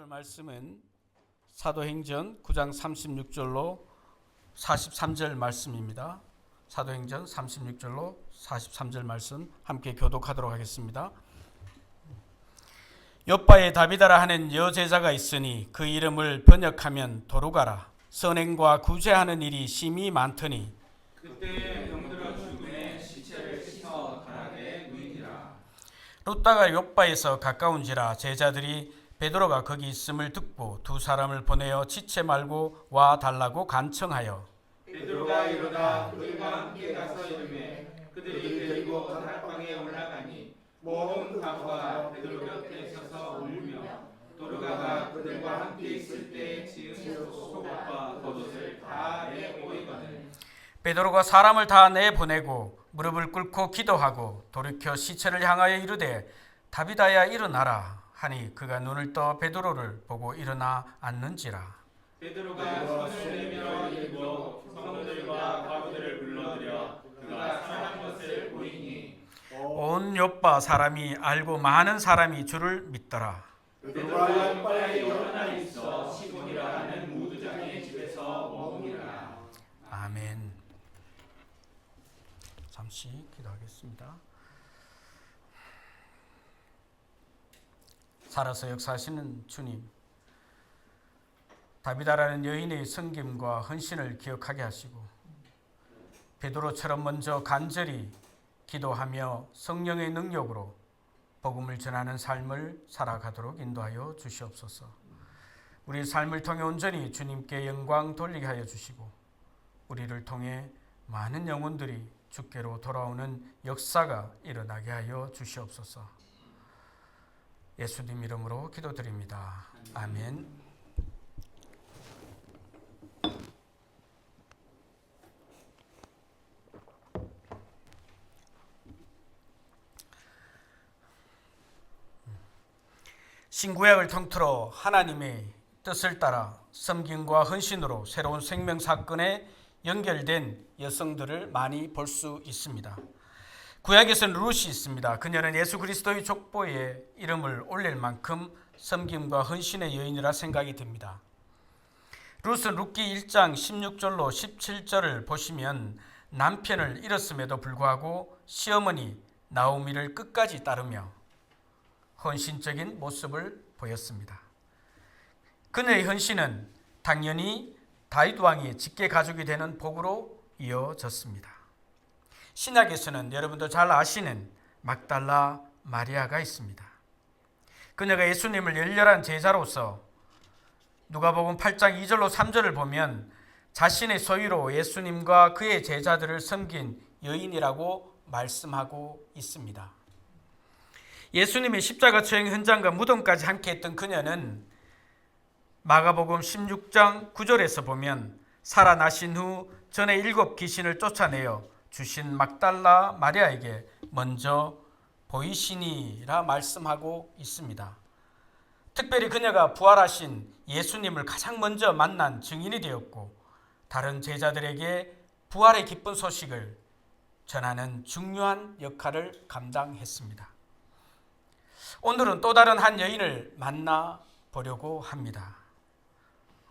오늘 말씀은 사도행전 9장 36절로 43절 말씀입니다. 사도행전 36절로 43절 말씀 함께 교독하도록 하겠습니다. 욥바에 다비다라 하는 여제자가 있으니 그 이름을 번역하면 도루가라. 선행과 구제하는 일이 심히 많더니 그때 병들어 죽음에 시체를 씻어 다락에 누이니라. 룻다가 욥바에서 가까운지라 제자들이 베드로가 거기 있음을 듣고 두 사람을 보내어 지체 말고 와 달라고 간청하여 베드로가 이르다 그들과 함께 가서 이르매 그들이 데리고 다락방에 올라가니 모든 가부가 베드로 곁에 서서 울며 도르가가 그들과 함께 있을 때 지은 속옷과 겉옷을 다 내보이거늘 베드로가 사람을 다 내보내고 무릎을 꿇고 기도하고 돌이켜 시체를 향하여 이르되 다비다야 일어나라 하니 그가 눈을 떠 베드로를 보고 일어나 앉는지라. 베드로가 손을 내밀어 일고 성도들과 가부들을 불러들여 그가 살아난 것을 보이니 온 욥바 사람이 알고 많은 사람이 주를 믿더라. 베드로가 욥바에 여러 날 있어 시몬이라 하는 무두장의 집에서 머무니라. 아멘. 잠시 기도하겠습니다. 살아서 역사하시는 주님, 다비다라는 여인의 섬김과 헌신을 기억하게 하시고 베드로처럼 먼저 간절히 기도하며 성령의 능력으로 복음을 전하는 삶을 살아가도록 인도하여 주시옵소서. 우리 삶을 통해 온전히 주님께 영광 돌리게 하여 주시고 우리를 통해 많은 영혼들이 주께로 돌아오는 역사가 일어나게 하여 주시옵소서. 예수님 이름으로 기도드립니다. 아멘. 신구약을 통틀어 하나님의 뜻을 따라 섬김과 헌신으로 새로운 생명 사건에 연결된 여성들을 많이 볼 수 있습니다. 구약에서는 룻이 있습니다. 그녀는 예수 그리스도의 족보에 이름을 올릴 만큼 섬김과 헌신의 여인이라 생각이 듭니다. 룻은 룻기 1장 16절로 17절을 보시면 남편을 잃었음에도 불구하고 시어머니 나오미를 끝까지 따르며 헌신적인 모습을 보였습니다. 그녀의 헌신은 당연히 다윗 왕의 직계 가족이 되는 복으로 이어졌습니다. 신약에서는 여러분도 잘 아시는 막달라 마리아가 있습니다. 그녀가 예수님을 열렬한 제자로서 누가복음 8장 2절로 3절을 보면 자신의 소유로 예수님과 그의 제자들을 섬긴 여인이라고 말씀하고 있습니다. 예수님의 십자가 처형 현장과 무덤까지 함께 했던 그녀는 마가복음 16장 9절에서 보면 살아나신 후 전에 7 귀신을 쫓아내어 주신 막달라 마리아에게 먼저 보이시니라 말씀하고 있습니다. 특별히 그녀가 부활하신 예수님을 가장 먼저 만난 증인이 되었고 다른 제자들에게 부활의 기쁜 소식을 전하는 중요한 역할을 감당했습니다. 오늘은 또 다른 한 여인을 만나보려고 합니다.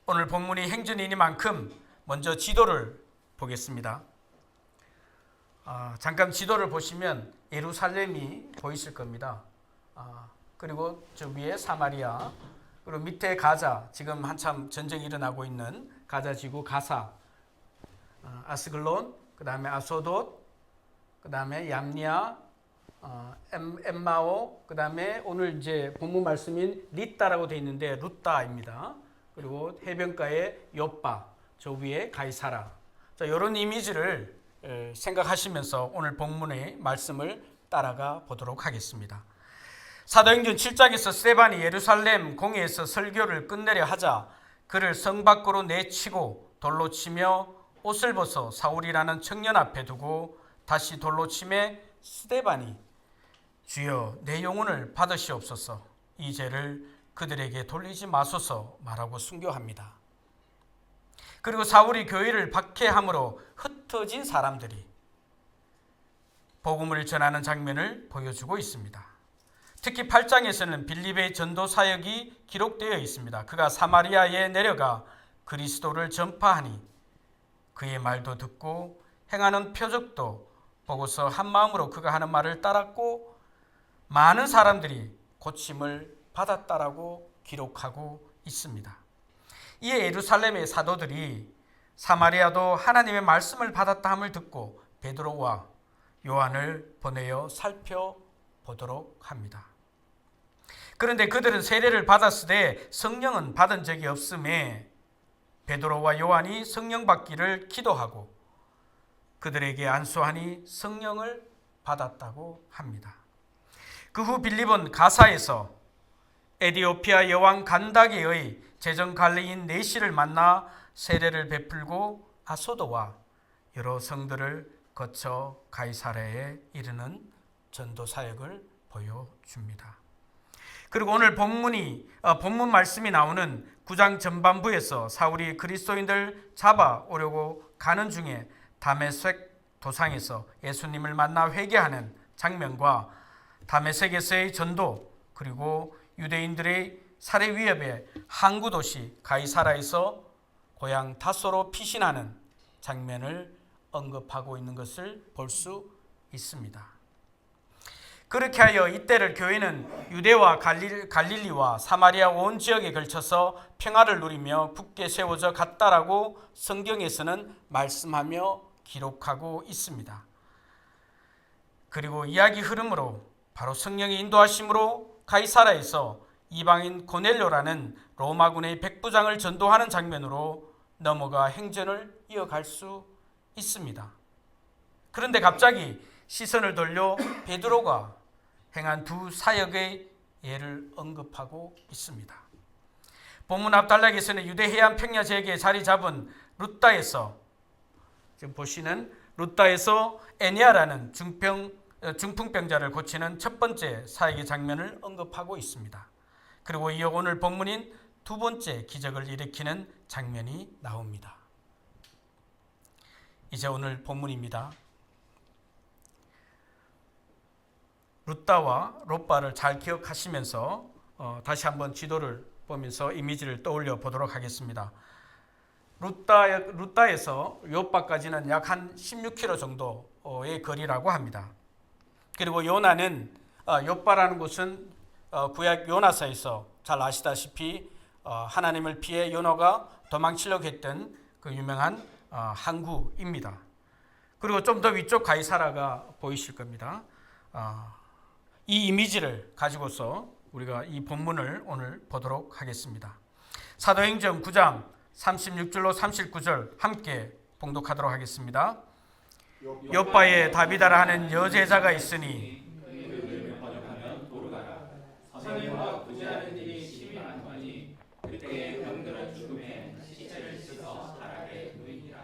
오늘 본문이 행전이니만큼 먼저 지도를 보겠습니다. 잠깐 지도를 보시면 예루살렘이 보이실 겁니다. 그리고 저 위에 사마리아, 그리고 밑에 가자, 지금 한참 전쟁이 일어나고 있는 가자 지구 가사, 아스글론, 그 다음에 아소돗, 그 다음에 얌니아, 엠마오, 그 다음에 오늘 이제 본문 말씀인 리따라고 되어 있는데 룻다입니다. 그리고 해변가에 욥바, 저 위에 가이사라. 자, 이런 이미지를 생각하시면서 오늘 본문의 말씀을 따라가 보도록 하겠습니다. 사도행전 7장에서 스데반이 예루살렘 공회에서 설교를 끝내려 하자 그를 성 밖으로 내치고 돌로 치며 옷을 벗어 사울이라는 청년 앞에 두고 다시 돌로 치매 스데반이 주여 내 영혼을 받으시옵소서 이 죄를 그들에게 돌리지 마소서 말하고 순교합니다. 그리고 사울이 교회를 박해함으로 흩어진 사람들이 복음을 전하는 장면을 보여주고 있습니다. 특히 8장에서는 빌립의 전도 사역이 기록되어 있습니다. 그가 사마리아에 내려가 그리스도를 전파하니 그의 말도 듣고 행하는 표적도 보고서 한 마음으로 그가 하는 말을 따랐고 많은 사람들이 고침을 받았다라고 기록하고 있습니다. 이에 예루살렘의 사도들이 사마리아도 하나님의 말씀을 받았다 함을 듣고 베드로와 요한을 보내어 살펴보도록 합니다. 그런데 그들은 세례를 받았으되 성령은 받은 적이 없음에 베드로와 요한이 성령 받기를 기도하고 그들에게 안수하니 성령을 받았다고 합니다. 그 후 빌립은 가사에서 에디오피아 여왕 간다게의 제정 관리인 네시를 만나 세례를 베풀고 아소도와 여러 성들을 거쳐 가이사랴에 이르는 전도 사역을 보여줍니다. 그리고 오늘 본문 말씀이 나오는 9장 전반부에서 사울이 그리스도인들 잡아오려고 가는 중에 다메섹 도상에서 예수님을 만나 회개하는 장면과 다메섹에서의 전도 그리고 유대인들의 살해 위협에 항구 도시 가이사라에서 고향 다소로 피신하는 장면을 언급하고 있는 것을 볼 수 있습니다. 그렇게 하여 이때를 교회는 유대와 갈릴리와 사마리아 온 지역에 걸쳐서 평화를 누리며 굳게 세워져 갔다라고 성경에서는 말씀하며 기록하고 있습니다. 그리고 이야기 흐름으로 바로 성령의 인도하심으로 가이사라에서 이방인 고넬료라는 로마군의 백부장을 전도하는 장면으로 넘어가 행전을 이어갈 수 있습니다. 그런데 갑자기 시선을 돌려 베드로가 행한 두 사역의 예를 언급하고 있습니다. 본문 앞 단락에서는 유대 해안 평야 지역에 자리 잡은 루다에서 지금 보시는 루다에서 에니아라는 중풍병자를 고치는 첫 번째 사역의 장면을 언급하고 있습니다. 그리고 이어 오늘 본문인 두 번째 기적을 일으키는 장면이 나옵니다. 이제 오늘 본문입니다. 루다와 롯바를 잘 기억하시면서 다시 한번 지도를 보면서 이미지를 떠올려 보도록 하겠습니다. 루다에서 요바까지는 약 한 16km 정도의 거리라고 합니다. 그리고 요나는 요바라는 곳은 구약 요나서에서 잘 아시다시피 하나님을 피해 요나가 도망치려고 했던 그 유명한 항구입니다. 그리고 좀 더 위쪽 가이사라가 보이실 겁니다. 이 이미지를 가지고서 우리가 이 본문을 오늘 보도록 하겠습니다. 사도행전 9장 36절로 39절 함께 봉독하도록 하겠습니다. 요바에 다비다라 하는 여제자가 있으니 선행과 구제하는 일이 심히 많더니 그때에 병들어 죽음에 시체를 씻어 바닥에 누이니라.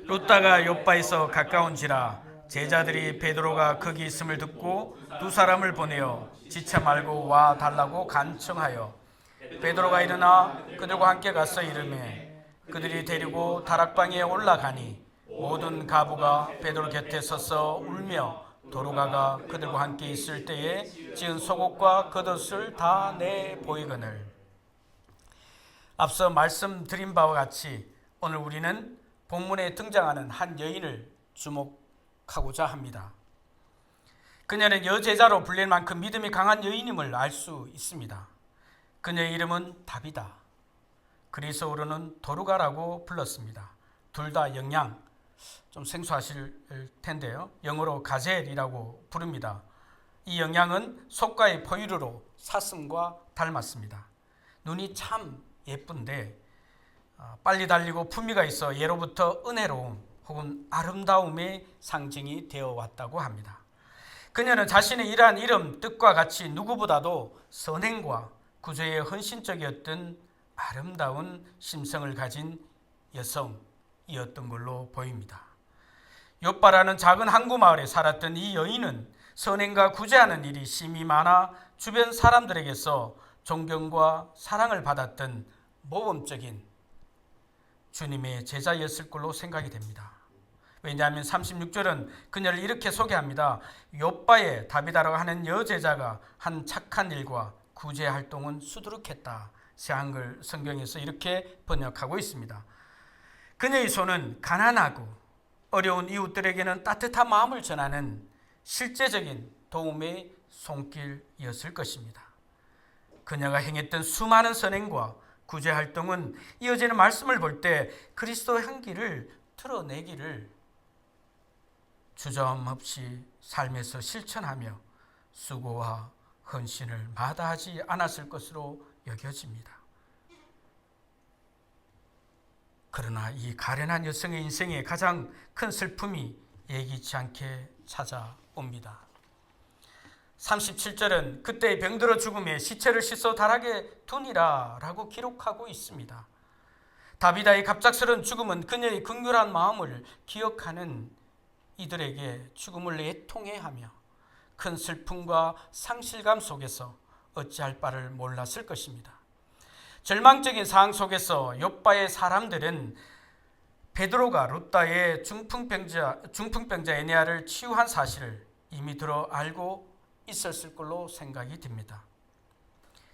루다가 요바에서 가까운지라 제자들이 베드로가 거기 있음을 듣고 두 사람을 보내어 지체 말고 와 달라고 간청하여 베드로가 일어나 그들과 함께 가서 이르매 그들이 데리고 다락방에 올라가니 모든 가부가 베드로 곁에 서서 울며 도로가가 그들과 함께 있을 때에 지은 속옷과 겉옷을 다 내 보이거늘. 앞서 말씀드린 바와 같이 오늘 우리는 본문에 등장하는 한 여인을 주목하고자 합니다. 그녀는 여제자로 불릴 만큼 믿음이 강한 여인임을 알 수 있습니다. 그녀의 이름은 다비다. 그리스어로는 도루가라고 불렀습니다. 둘 다 영양, 좀 생소하실 텐데요. 영어로 가젤이라고 부릅니다. 이 영양은 속과의 포유류로 사슴과 닮았습니다. 눈이 참 예쁜데 빨리 달리고 품위가 있어 예로부터 은혜로움 혹은 아름다움의 상징이 되어 왔다고 합니다. 그녀는 자신의 이러한 이름 뜻과 같이 누구보다도 선행과 구제에 헌신적이었던 아름다운 심성을 가진 여성이었던 걸로 보입니다. 요바라는 작은 항구 마을에 살았던 이 여인은 선행과 구제하는 일이 심히 많아 주변 사람들에게서 존경과 사랑을 받았던 모범적인 주님의 제자였을 걸로 생각이 됩니다. 왜냐하면 36절은 그녀를 이렇게 소개합니다. 욥바의 다비다라고 하는 여제자가 한 착한 일과 구제 활동은 수두룩했다. 새한글 성경에서 이렇게 번역하고 있습니다. 그녀의 손은 가난하고 어려운 이웃들에게는 따뜻한 마음을 전하는 실제적인 도움의 손길이었을 것입니다. 그녀가 행했던 수많은 선행과 구제 활동은 이어지는 말씀을 볼 때 그리스도의 향기를 드러내기를 주저함없이 삶에서 실천하며 수고와 헌신을 마다하지 않았을 것으로 여겨집니다. 그러나 이 가련한 여성의 인생에 가장 큰 슬픔이 예기치 않게 찾아옵니다. 37절은 그때 병들어 죽음에 시체를 씻어 다락에 두니라 라고 기록하고 있습니다. 다비다의 갑작스러운 죽음은 그녀의 극률한 마음을 기억하는 이들에게 죽음을 애통해하며 큰 슬픔과 상실감 속에서 어찌할 바를 몰랐을 것입니다. 절망적인 상황 속에서 욥바의 사람들은 베드로가 룻다의 중풍병자 에네아를 치유한 사실을 이미 들어 알고 있었을 걸로 생각이 듭니다.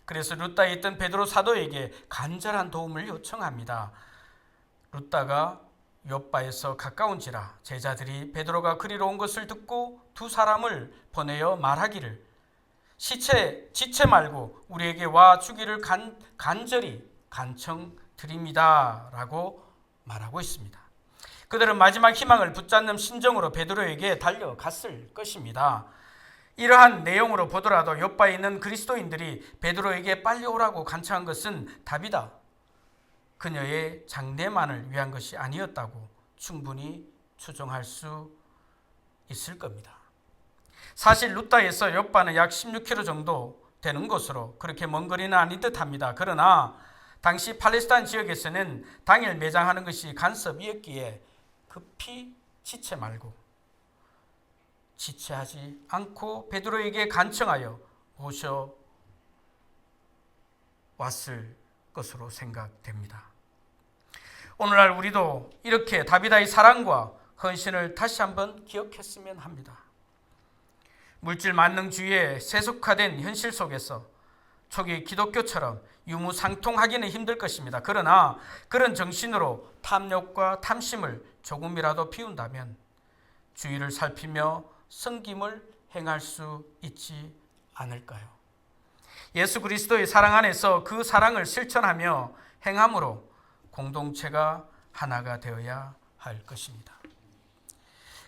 그래서 룻다에 있던 베드로 사도에게 간절한 도움을 요청합니다. 룻다가 욥바에서 가까운지라 제자들이 베드로가 그리로 온 것을 듣고 두 사람을 보내어 말하기를 지체 말고 우리에게 와 주기를 간절히 간청드립니다 라고 말하고 있습니다. 그들은 마지막 희망을 붙잡는 심정으로 베드로에게 달려갔을 것입니다. 이러한 내용으로 보더라도 욥바에 있는 그리스도인들이 베드로에게 빨리 오라고 간청한 것은 다비다 그녀의 장래만을 위한 것이 아니었다고 충분히 추정할 수 있을 겁니다. 사실 룻다에서 욥바는 약 16km 정도 되는 곳으로 그렇게 먼 거리는 아닌 듯합니다. 그러나 당시 팔레스타인 지역에서는 당일 매장하는 것이 간섭이었기에 급히 지체하지 않고 베드로에게 간청하여 모셔왔을 것으로 생각됩니다. 오늘날 우리도 이렇게 다비다의 사랑과 헌신을 다시 한번 기억했으면 합니다. 물질 만능주의에 세속화된 현실 속에서 초기 기독교처럼 유무상통하기는 힘들 것입니다. 그러나 그런 정신으로 탐욕과 탐심을 조금이라도 피운다면 주의를 살피며 섬김을 행할 수 있지 않을까요? 예수 그리스도의 사랑 안에서 그 사랑을 실천하며 행함으로 공동체가 하나가 되어야 할 것입니다.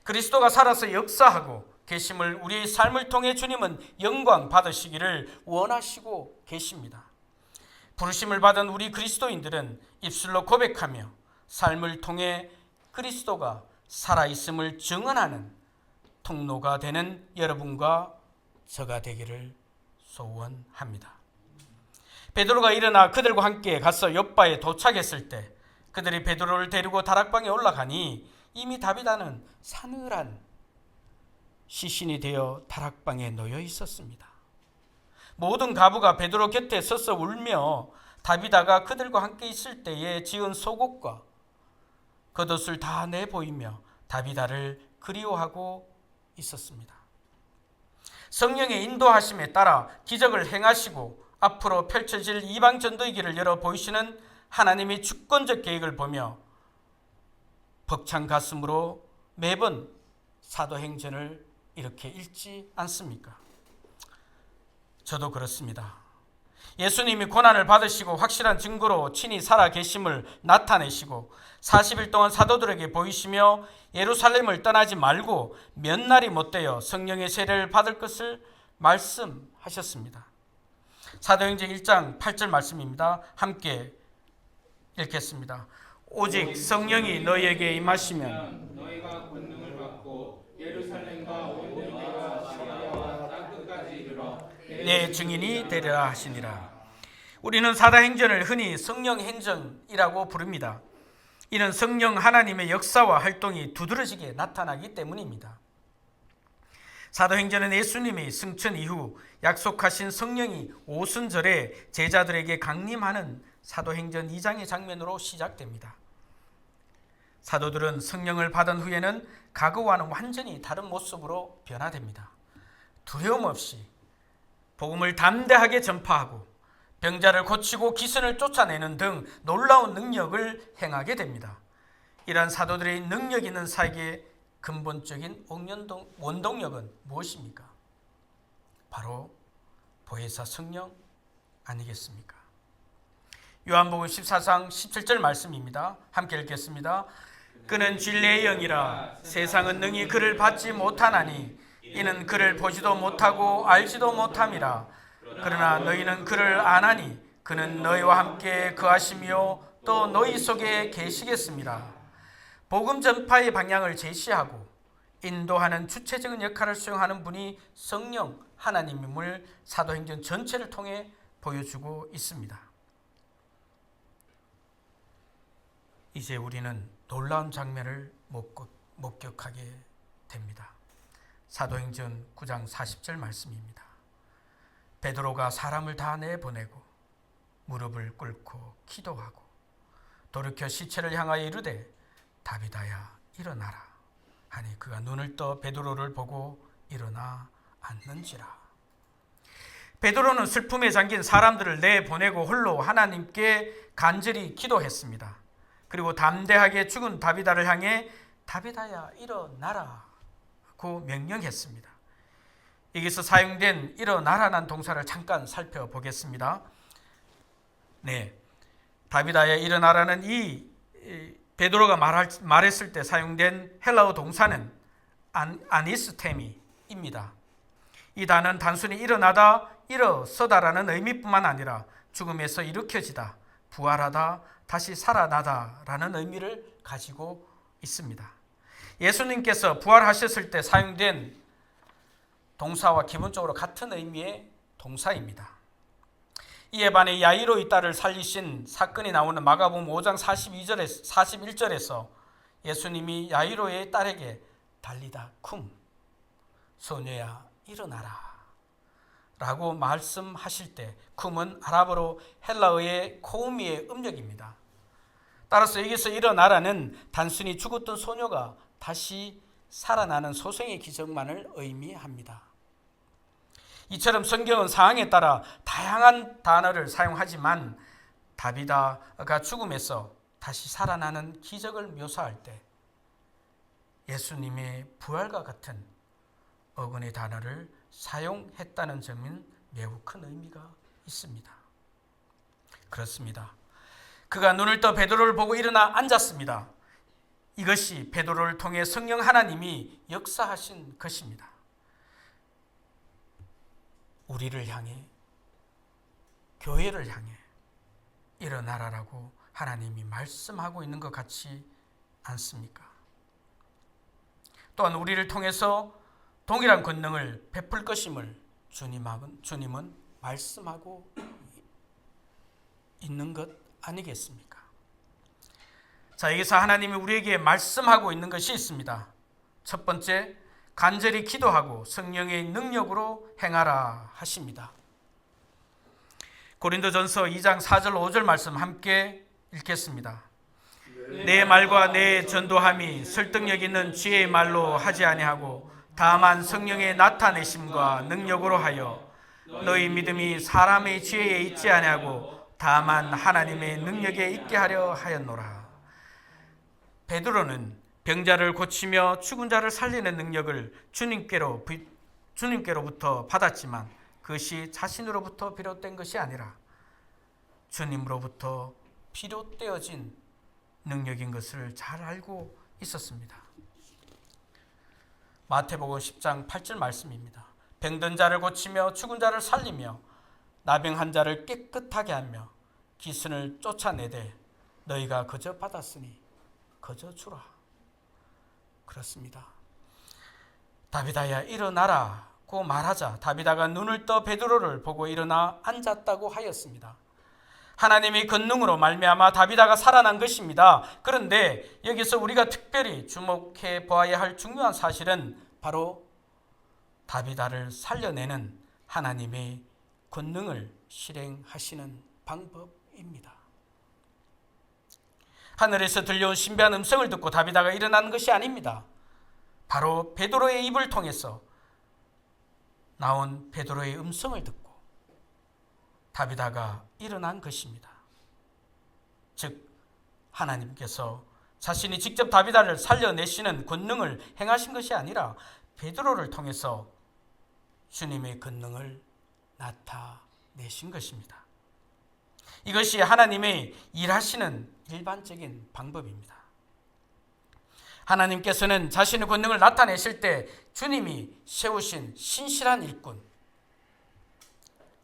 그리스도가 살아서 역사하고 계심을 우리의 삶을 통해 주님은 영광 받으시기를 원하시고 계십니다. 부르심을 받은 우리 그리스도인들은 입술로 고백하며 삶을 통해 그리스도가 살아있음을 증언하는 통로가 되는 여러분과 저가 되기를 소원합니다. 베드로가 일어나 그들과 함께 가서 욥바에 도착했을 때 그들이 베드로를 데리고 다락방에 올라가니 이미 다비다는 사늘한 시신이 되어 다락방에 놓여 있었습니다. 모든 가부가 베드로 곁에 서서 울며 다비다가 그들과 함께 있을 때에 지은 속옷과 겉옷을 다 내보이며 다비다를 그리워하고 있었습니다. 성령의 인도하심에 따라 기적을 행하시고 앞으로 펼쳐질 이방 전도의 길을 열어 보이시는 하나님의 주권적 계획을 보며 벅찬 가슴으로 매번 사도행전을 이렇게 읽지 않습니까? 저도 그렇습니다. 예수님이 고난을 받으시고 확실한 증거로 친히 살아 계심을 나타내시고 40일 동안 사도들에게 보이시며 예루살렘을 떠나지 말고 몇 날이 못되어 성령의 세례를 받을 것을 말씀하셨습니다. 사도행전 1장 8절 말씀입니다. 함께 읽겠습니다. 오직 성령이 너희에게 임하시면 너희가 권능을 받고 예루살렘과 온 유대와 시리아와 땅끝까지 이르러 내 증인이 되리라 하시니라. 우리는 사도행전을 흔히 성령행전이라고 부릅니다. 이는 성령 하나님의 역사와 활동이 두드러지게 나타나기 때문입니다. 사도행전은 예수님이 승천 이후 약속하신 성령이 오순절에 제자들에게 강림하는 사도행전 2장의 장면으로 시작됩니다. 사도들은 성령을 받은 후에는 과거와는 완전히 다른 모습으로 변화됩니다. 두려움 없이 복음을 담대하게 전파하고 병자를 고치고 귀신을 쫓아내는 등 놀라운 능력을 행하게 됩니다. 이러한 사도들의 능력 있는 사역의 근본적인 원동력은 무엇입니까? 바로 보혜사 성령 아니겠습니까? 요한복음 14장 17절 말씀입니다. 함께 읽겠습니다. 그는 진리의 영이라 세상은 능히 그를 받지 못하나니 이는 그를 보지도 못하고 알지도 못함이라. 그러나 너희는 그를 아나니 그는 너희와 함께 거하시며 또 너희 속에 계시겠습니다. 복음 전파의 방향을 제시하고 인도하는 주체적인 역할을 수행하는 분이 성령 하나님임을 사도행전 전체를 통해 보여주고 있습니다. 이제 우리는 놀라운 장면을 목격하게 됩니다. 사도행전 9장 40절 말씀입니다. 베드로가 사람을 다 내보내고 무릎을 꿇고 기도하고 돌이켜 시체를 향하여 이르되 다비다야 일어나라 하니 그가 눈을 떠 베드로를 보고 일어나 앉는지라. 베드로는 슬픔에 잠긴 사람들을 내보내고 홀로 하나님께 간절히 기도했습니다. 그리고 담대하게 죽은 다비다를 향해 다비다야 일어나라고 명령했습니다. 여기서 사용된 일어나라는 동사를 잠깐 살펴보겠습니다. 네, 다비다야 일어나라는 이 베드로가 말했을 때 사용된 헬라어 동사는 아니스테미입니다. 이 단어는 단순히 일어나다, 일어서다라는 의미뿐만 아니라 죽음에서 일으켜지다, 부활하다, 다시 살아나다라는 의미를 가지고 있습니다. 예수님께서 부활하셨을 때 사용된 동사와 기본적으로 같은 의미의 동사입니다. 이에 반해 야이로의 딸을 살리신 사건이 나오는 마가복음 5장 41절에서 예수님이 야이로의 딸에게 달리다 쿰 소녀야 일어나라 라고 말씀하실 때 쿰은 아랍어로 헬라어의 코우미의 음력입니다. 따라서 여기서 일어나라는 단순히 죽었던 소녀가 다시 살아나는 소생의 기적만을 의미합니다. 이처럼 성경은 상황에 따라 다양한 단어를 사용하지만 다비다가 죽음에서 다시 살아나는 기적을 묘사할 때 예수님의 부활과 같은 어근의 단어를 사용했다는 점은 매우 큰 의미가 있습니다. 그렇습니다. 그가 눈을 떠 베드로를 보고 일어나 앉았습니다. 이것이 베드로를 통해 성령 하나님이 역사하신 것입니다. 우리를 향해, 교회를 향해 일어나라라고 하나님이 말씀하고 있는 것 같지 않습니까? 또한 우리를 통해서 동일한 권능을 베풀 것임을 주님은 말씀하고 있는 것 아니겠습니까? 자, 여기서 하나님이 우리에게 말씀하고 있는 것이 있습니다. 첫 번째, 간절히 기도하고 성령의 능력으로 행하라 하십니다. 고린도전서 2장 4절 5절 말씀 함께 읽겠습니다. 내 말과 내 전도함이 설득력 있는 지혜의 말로 하지 아니하고 다만 성령의 나타내심과 능력으로 하여 너희 믿음이 사람의 지혜에 있지 아니하고 다만 하나님의 능력에 있게 하려 하였노라. 베드로는 병자를 고치며 죽은 자를 살리는 능력을 주님께로부터 받았지만 그것이 자신으로부터 비롯된 것이 아니라 주님으로부터 비롯되어진 능력인 것을 잘 알고 있었습니다. 마태복음 10장 8절 말씀입니다. 병든 자를 고치며 죽은 자를 살리며 나병한 자를 깨끗하게 하며 귀신을 쫓아내되 너희가 거저 받았으니 거저 주라. 그렇습니다. 다비다야 일어나라고 말하자 다비다가 눈을 떠 베드로를 보고 일어나 앉았다고 하였습니다. 하나님의 권능으로 말미암아 다비다가 살아난 것입니다. 그런데 여기서 우리가 특별히 주목해 보아야 할 중요한 사실은 바로 다비다를 살려내는 하나님의 권능을 실행하시는 방법입니다. 하늘에서 들려온 신비한 음성을 듣고 다비다가 일어난 것이 아닙니다. 바로 베드로의 입을 통해서 나온 베드로의 음성을 듣고 다비다가 일어난 것입니다. 즉 하나님께서 자신이 직접 다비다를 살려내시는 권능을 행하신 것이 아니라 베드로를 통해서 주님의 권능을 나타내신 것입니다. 이것이 하나님의 일하시는 일반적인 방법입니다. 하나님께서는 자신의 권능을 나타내실 때 주님이 세우신 신실한 일꾼,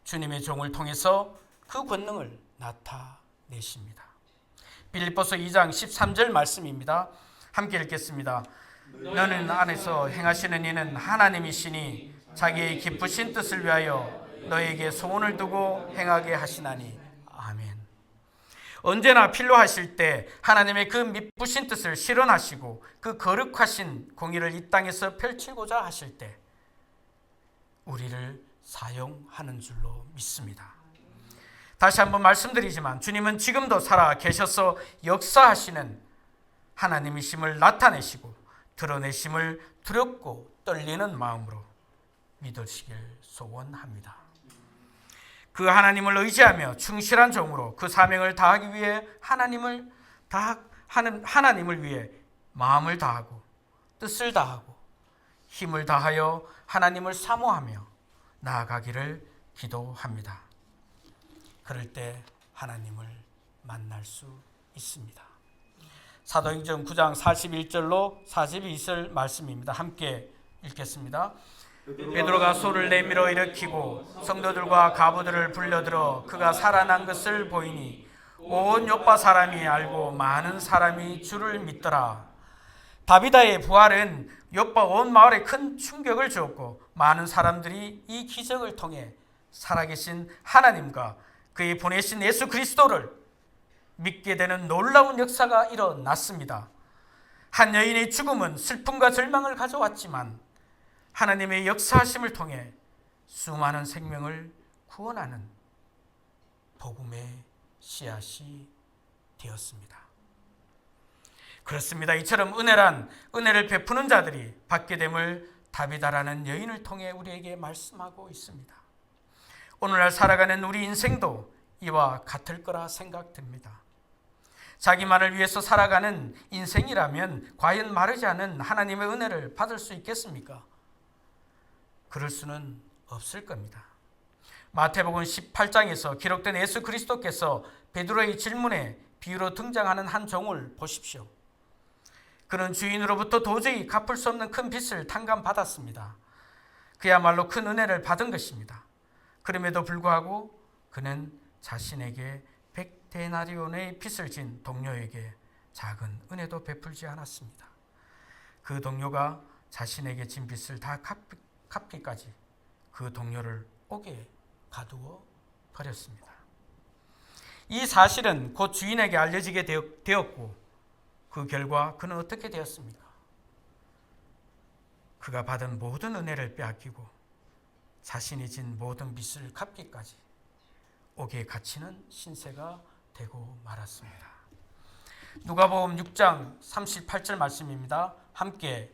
주님의 종을 통해서 그 권능을 나타내십니다. 빌립보서 2장 13절 말씀입니다. 함께 읽겠습니다. 너는 안에서 행하시는 이는 하나님이시니 자기의 기쁘신 뜻을 위하여 너에게 소원을 두고 행하게 하시나니. 아멘. 언제나 필요하실 때 하나님의 그 미쁘신 뜻을 실현하시고 그 거룩하신 공의를 이 땅에서 펼치고자 하실 때 우리를 사용하는 줄로 믿습니다. 다시 한번 말씀드리지만 주님은 지금도 살아 계셔서 역사하시는 하나님이심을 나타내시고 드러내심을 두렵고 떨리는 마음으로 믿으시길 소원합니다. 그 하나님을 의지하며 충실한 종으로 그 사명을 다하기 위해 하나님을 위해 마음을 다하고 뜻을 다하고 힘을 다하여 하나님을 사모하며 나아가기를 기도합니다. 그럴 때 하나님을 만날 수 있습니다. 사도행전 9장 41절로 42절 말씀입니다. 함께 읽겠습니다. 베드로가 소를 내밀어 일으키고 성도들과 가부들을 불러들어 그가 살아난 것을 보이니 온 요파 사람이 알고 많은 사람이 주를 믿더라. 다비다의 부활은 요파 온 마을에 큰 충격을 주었고 많은 사람들이 이 기적을 통해 살아계신 하나님과 그의 보내신 예수 그리스도를 믿게 되는 놀라운 역사가 일어났습니다. 한 여인의 죽음은 슬픔과 절망을 가져왔지만 하나님의 역사하심을 통해 수많은 생명을 구원하는 복음의 씨앗이 되었습니다. 그렇습니다. 이처럼 은혜를 베푸는 자들이 받게 됨을 다비다라는 여인을 통해 우리에게 말씀하고 있습니다. 오늘날 살아가는 우리 인생도 이와 같을 거라 생각됩니다. 자기만을 위해서 살아가는 인생이라면 과연 마르지 않은 하나님의 은혜를 받을 수 있겠습니까? 그럴 수는 없을 겁니다. 마태복음 18장에서 기록된 예수 그리스도께서 베드로의 질문에 비유로 등장하는 한 종을 보십시오. 그는 주인으로부터 도저히 갚을 수 없는 큰 빚을 탕감받았습니다. 그야말로 큰 은혜를 받은 것입니다. 그럼에도 불구하고 그는 자신에게 100데나리온의 빚을 진 동료에게 작은 은혜도 베풀지 않았습니다. 그 동료가 자신에게 진 빚을 다 갚기까지 그 동료를 옥에 가두어 버렸습니다. 이 사실은 곧 주인에게 알려지게 되었고 그 결과 그는 어떻게 되었습니까? 그가 받은 모든 은혜를 빼앗기고 자신이 진 모든 빚을 갚기까지 옥에 갇히는 신세가 되고 말았습니다. 누가복음 6장 38절 말씀입니다. 함께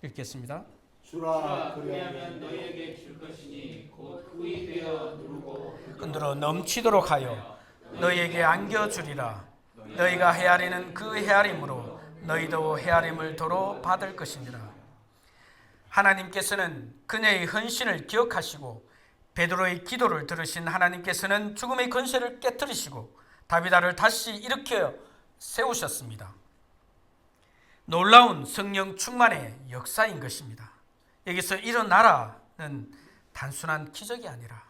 읽겠습니다. 주라 그리하면 너희에게 줄 것이니 곧 흙이 되어 누르고 흔들어 넘치도록 하여 너희에게 안겨주리라. 너희가 헤아리는 그 헤아림으로 너희도 헤아림을 도로 받을 것이니라. 하나님께서는 그녀의 헌신을 기억하시고 베드로의 기도를 들으신 하나님께서는 죽음의 권세를 깨뜨리시고 다비다를 다시 일으켜 세우셨습니다. 놀라운 성령 충만의 역사인 것입니다. 여기서 일어나라는 단순한 기적이 아니라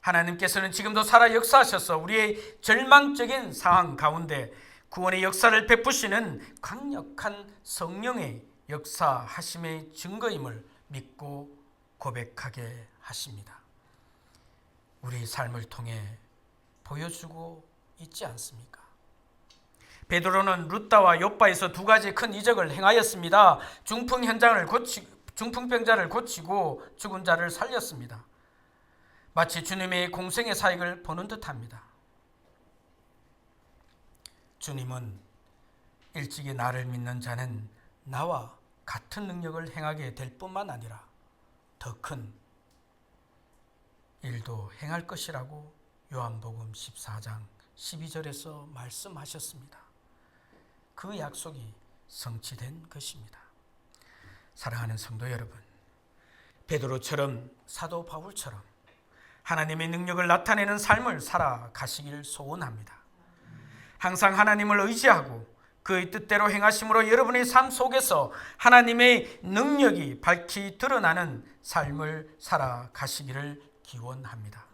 하나님께서는 지금도 살아 역사하셔서 우리의 절망적인 상황 가운데 구원의 역사를 베푸시는 강력한 성령의 역사하심의 증거임을 믿고 고백하게 하십니다. 우리 삶을 통해 보여주고 있지 않습니까? 베드로는 룻다와 욥바에서 두 가지 큰 이적을 행하였습니다. 중풍병자를 고치고 죽은 자를 살렸습니다. 마치 주님의 공생의 사역을 보는 듯합니다. 주님은 일찍이 나를 믿는 자는 나와 같은 능력을 행하게 될 뿐만 아니라 더 큰 일도 행할 것이라고 요한복음 14장 12절에서 말씀하셨습니다. 그 약속이 성취된 것입니다. 사랑하는 성도 여러분, 베드로처럼 사도 바울처럼 하나님의 능력을 나타내는 삶을 살아가시길 소원합니다. 항상 하나님을 의지하고 그의 뜻대로 행하심으로 여러분의 삶 속에서 하나님의 능력이 밝히 드러나는 삶을 살아가시기를 기원합니다.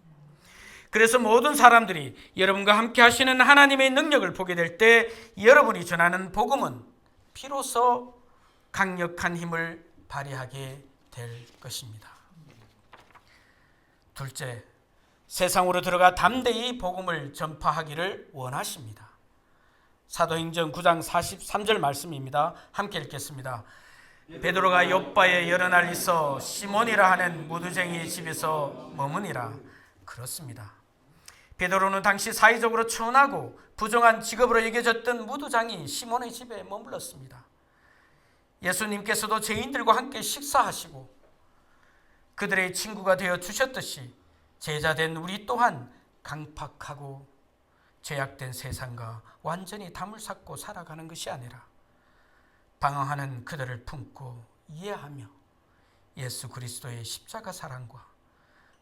그래서 모든 사람들이 여러분과 함께 하시는 하나님의 능력을 보게 될 때 여러분이 전하는 복음은 비로소 강력한 힘을 발휘하게 될 것입니다. 둘째, 세상으로 들어가 담대히 복음을 전파하기를 원하십니다. 사도행전 9장 43절 말씀입니다. 함께 읽겠습니다. 베드로가 요빠에 여러 날 있어 시몬이라 하는 무두쟁이 집에서 머무니라. 그렇습니다. 베드로는 당시 사회적으로 천하고 부정한 직업으로 여겨졌던 무두장이 시몬의 집에 머물렀습니다. 예수님께서도 죄인들과 함께 식사하시고 그들의 친구가 되어 주셨듯이 제자된 우리 또한 강팍하고 죄악된 세상과 완전히 담을 쌓고 살아가는 것이 아니라 방황하는 그들을 품고 이해하며 예수 그리스도의 십자가 사랑과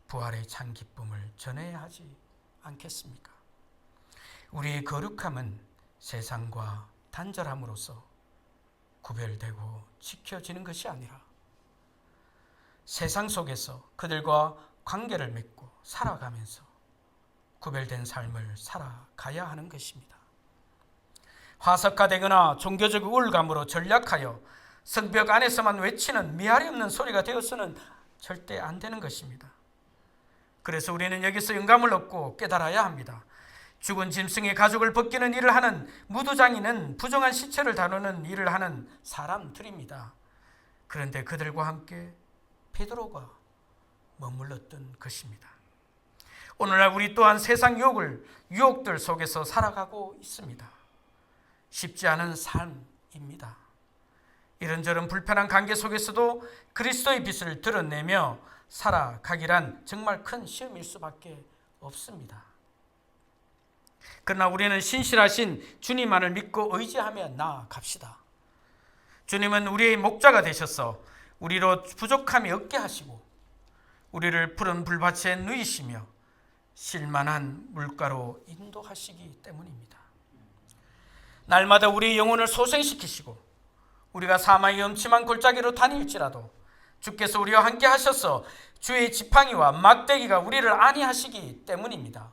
부활의 참 기쁨을 전해야 하지 않겠습니까? 우리의 거룩함은 세상과 단절함으로써 구별되고 지켜지는 것이 아니라 세상 속에서 그들과 관계를 맺고 살아가면서 구별된 삶을 살아가야 하는 것입니다. 화석화되거나 종교적 우울감으로 전략하여 성벽 안에서만 외치는 미할이 없는 소리가 되어서는 절대 안 되는 것입니다. 그래서 우리는 여기서 영감을 얻고 깨달아야 합니다. 죽은 짐승의 가죽을 벗기는 일을 하는 무두장이는 부정한 시체를 다루는 일을 하는 사람들입니다. 그런데 그들과 함께 베드로가 머물렀던 것입니다. 오늘날 우리 또한 세상 유혹들 속에서 살아가고 있습니다. 쉽지 않은 삶입니다. 이런저런 불편한 관계 속에서도 그리스도의 빛을 드러내며 살아가기란 정말 큰 시험일 수밖에 없습니다. 그러나 우리는 신실하신 주님만을 믿고 의지하며 나아갑시다. 주님은 우리의 목자가 되셔서 우리로 부족함이 없게 하시고 우리를 푸른 불밭에 누이시며 실만한 물가로 인도하시기 때문입니다. 날마다 우리의 영혼을 소생시키시고 우리가 사망의 음침한 골짜기로 다닐지라도 주께서 우리와 함께 하셔서 주의 지팡이와 막대기가 우리를 안위하시기 때문입니다.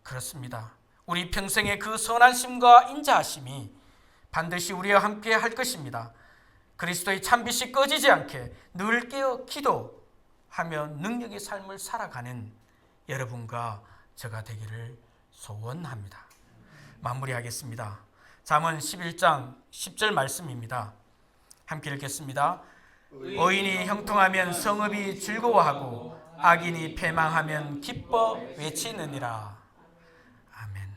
그렇습니다. 우리 평생의 그 선하심과 인자하심이 반드시 우리와 함께 할 것입니다. 그리스도의 참빛이 꺼지지 않게 늘 깨어 기도하며 능력의 삶을 살아가는 여러분과 저가 되기를 소원합니다. 마무리하겠습니다. 잠언 11장 10절 말씀입니다. 함께 읽겠습니다. 의인이 형통하면 성읍이 즐거워하고 악인이 패망하면 기뻐 외치느니라. 아멘.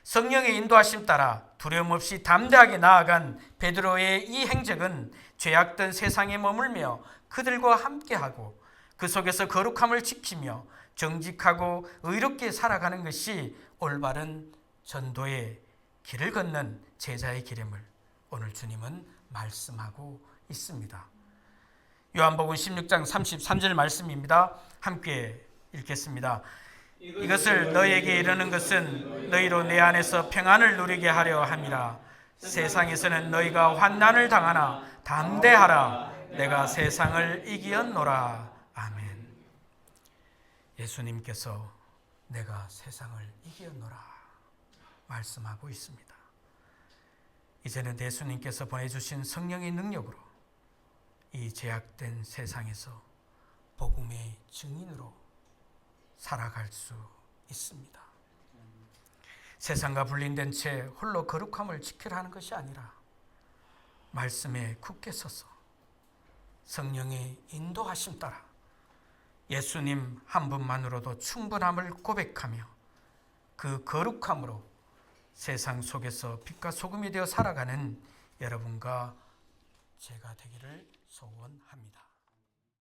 성령의 인도하심 따라 두려움 없이 담대하게 나아간 베드로의 이 행적은 죄악된 세상에 머물며 그들과 함께하고 그 속에서 거룩함을 지키며 정직하고 의롭게 살아가는 것이 올바른 전도의 길을 걷는 제자의 길임을 오늘 주님은 말씀하고 있습니다. 요한복음 16장 33절 말씀입니다. 함께 읽겠습니다. 이것을 너희에게 이르는 것은 너희로 내 안에서 평안을 누리게 하려 함이라. 세상에서는 너희가 환난을 당하나 담대하라. 내가 세상을 이기었노라. 아멘. 예수님께서 내가 세상을 이기었노라 말씀하고 있습니다. 이제는 예수님께서 보내주신 성령의 능력으로 이 죄악된 세상에서 복음의 증인으로 살아갈 수 있습니다. 세상과 분린된 채 홀로 거룩함을 지키려 하는 것이 아니라 말씀에 굳게 서서 성령의 인도하심 따라 예수님 한 분만으로도 충분함을 고백하며 그 거룩함으로 세상 속에서 빛과 소금이 되어 살아가는 여러분과 제가 되기를 소원합니다.